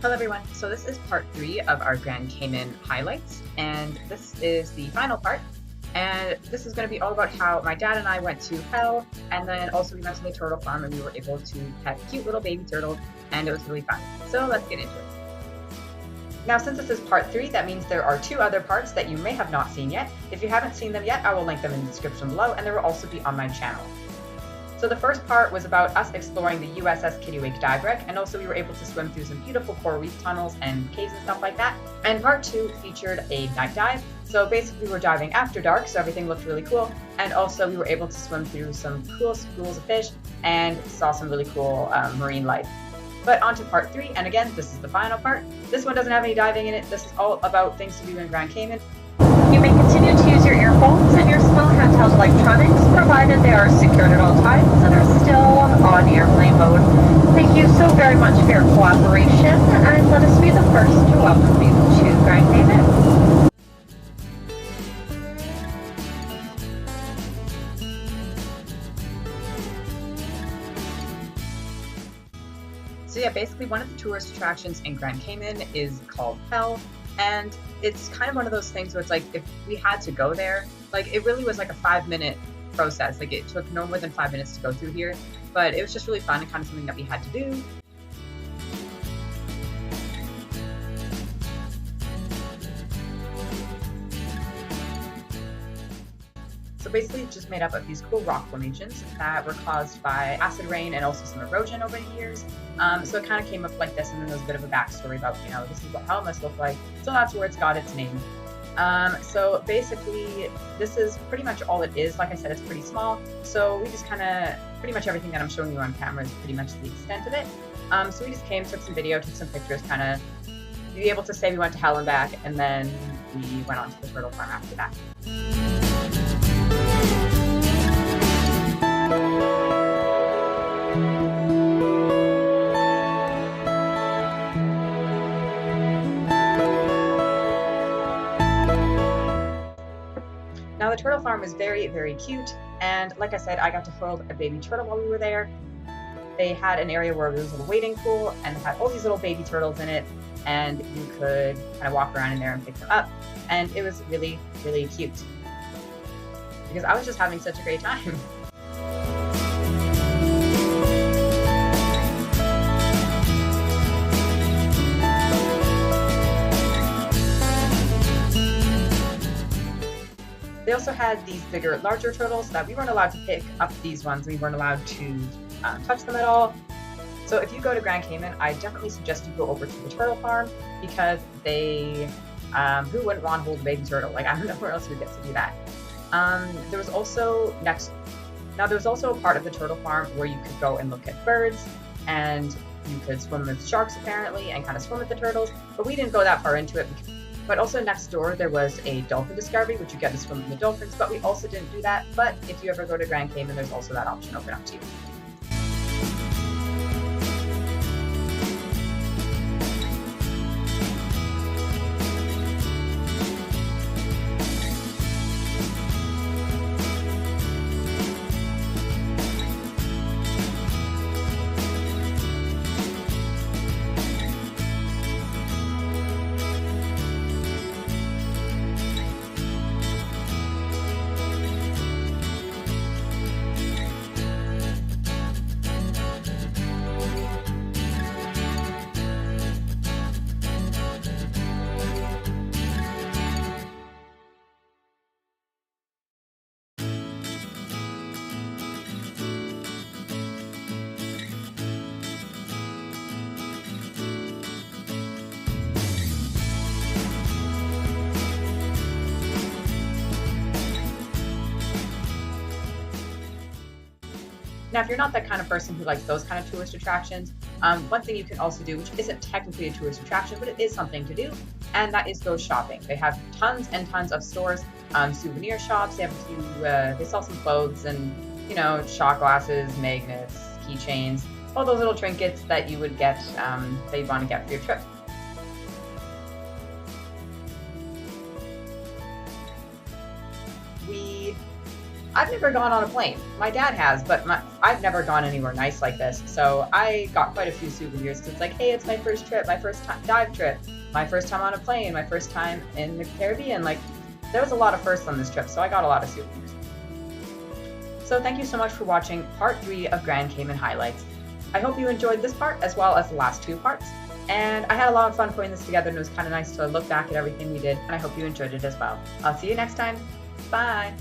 Hello everyone, so this is part 3 of our Grand Cayman highlights, and this is the final part, and this is going to be all about how my dad and I went to Hell, and then also we went to the turtle farm and we were able to pet cute little baby turtles, and it was really fun. So let's get into it. Now since this is part 3, that means there are 2 other parts that you may have not seen yet. If you haven't seen them yet, I will link them in the description below, and they will also be on my channel. So the first part was about us exploring the USS Kittiwake dive wreck, and also we were able to swim through some beautiful coral reef tunnels and caves and stuff like that. And part 2 featured a night dive. So basically we were diving after dark, so everything looked really cool. And also we were able to swim through some cool schools of fish and saw some really cool marine life. But on to part 3, and again, this is the final part. This one doesn't have any diving in it. This is all about things to do in Grand Cayman. You may continue to use your earphones and your small handheld electronics, provided they are secured at all times and are still on airplane mode. Thank you so very much for your cooperation, and let us be the first to welcome you to Grand Cayman. So yeah, basically one of the tourist attractions in Grand Cayman is called Hell. And it's kind of one of those things where it's like, if we had to go there, like it really was like a 5-minute process. Like it took no more than 5 minutes to go through here, but it was just really fun and kind of something that we had to do. So basically it's just made up of these cool rock formations that were caused by acid rain and also some erosion over the years. So it kind of came up like this, and then there's a bit of a backstory about, this is what hell must look like. So that's where it's got its name. So basically this is pretty much all it is. Like I said, it's pretty small. So we just pretty much everything that I'm showing you on camera is pretty much the extent of it. So we just came, took some video, took some pictures, kind of be able to say we went to hell and back, and then we went on to the turtle farm after that. Now the turtle farm was very, very cute, and like I said, I got to hold a baby turtle while we were there. They had an area where there was a little wading pool, and it had all these little baby turtles in it, and you could kind of walk around in there and pick them up, and it was really, really cute. Because I was just having such a great time. They also had these bigger, larger turtles that we weren't allowed to pick up these ones. We weren't allowed to touch them at all. So if you go to Grand Cayman, I definitely suggest you go over to the turtle farm, because they, who wouldn't want to hold a baby turtle? Like, I don't know where else we get to do that. There was also a part of the turtle farm where you could go and look at birds, and you could swim with sharks apparently and kind of swim with the turtles, but we didn't go that far into it. But also next door there was a dolphin discovery, which you get to swim with the dolphins, but we also didn't do that. But if you ever go to Grand Cayman, there's also that option open up to you. Now, if you're not that kind of person who likes those kind of tourist attractions, one thing you can also do, which isn't technically a tourist attraction, but it is something to do, and that is go shopping. They have tons and tons of stores, souvenir shops. They have a few, they sell some clothes and, shot glasses, magnets, keychains, all those little trinkets that you would get, that you'd want to get for your trip. I've never gone on a plane. My dad has, but I've never gone anywhere nice like this. So I got quite a few souvenirs because it's like, hey, it's my first trip, my first time dive trip, my first time on a plane, my first time in the Caribbean. Like, there was a lot of firsts on this trip, so I got a lot of souvenirs. So thank you so much for watching part 3 of Grand Cayman highlights. I hope you enjoyed this part as well as the last 2 parts. And I had a lot of fun putting this together, and it was kind of nice to look back at everything we did, and I hope you enjoyed it as well. I'll see you next time. Bye!